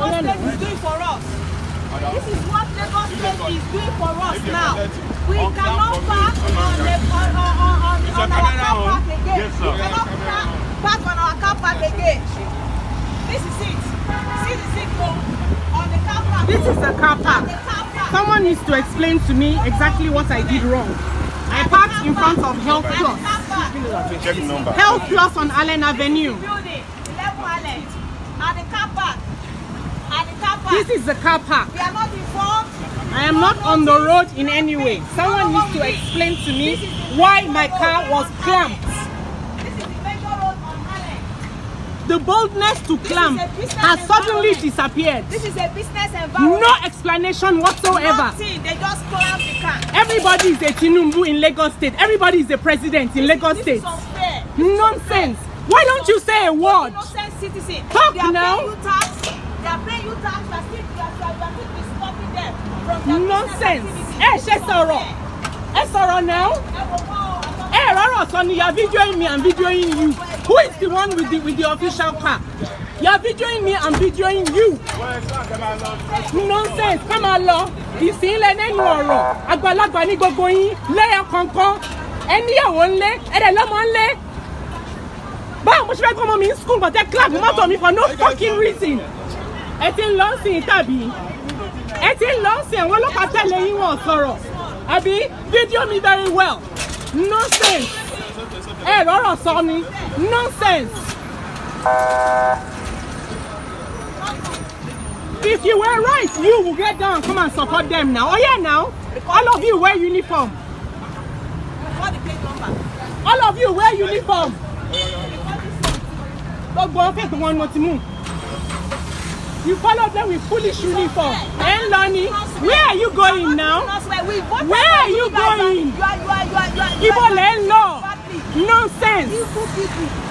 Lagos State is doing for us. This is what Lagos State is doing for us now. We cannot park on our car park again. Yes, We cannot park on our car park again. This is it. See the signal on the car park. This is a car park. Someone needs to explain to me exactly what I did wrong. I parked in front of Health Plus. Health Plus on Allen Avenue. Building, 11 Allen. At the car park. This is the car park. We are not informed. I am not on the road in any way. Someone needs to explain to me why my car was clamped. This is the major road on Allen. The boldness to clamp has suddenly disappeared. This is a business environment. No explanation whatsoever. Nothing. They just clamp the car. Everybody is a Tinubu in Lagos State. Everybody is a president in Lagos State. This is unfair. Nonsense. Why don't you say a word? Innocent citizen. Talk they are now. Paying you tax. They are paying you tax. You are still stopping them from their Nonsense. business activities. Sọ̀rọ̀ now. Rárá sọ ni you are videoing me and videoing you. Who is the one with the official car? You are videoing me and videoing you. Nonsense. Come on, law. Ìsìnlẹ̀ nínú ọ̀rọ̀. Àgbàlagbà ní gbogbo yín. Lẹ́yìn kankan. Ẹníyàwó ńlé. Ẹ̀rẹ̀ lọ́mọ ńlé. Báwo mo ṣe fẹ́ kọ́ ọmọ mi ní school but ẹ clap mọ́tò mi for no fucking reason. Ẹ ti ń lọ sí tàbí. Ẹ ti ń lọ sí àwọn ọlọ́pàá tẹ̀lé yín wọ́n sọ̀rọ̀. Àbí video me very well. Nonsense. Rọ́rọ̀ sọ ni. Nonsense. If you were right, you will get down and come and support them now. Oh yeah, now. All of you wear uniform. What the plate number? All of you wear uniform. You follow them with foolish uniform. And Lonnie, where are you going now? Where are you going? You are People and law. Nonsense.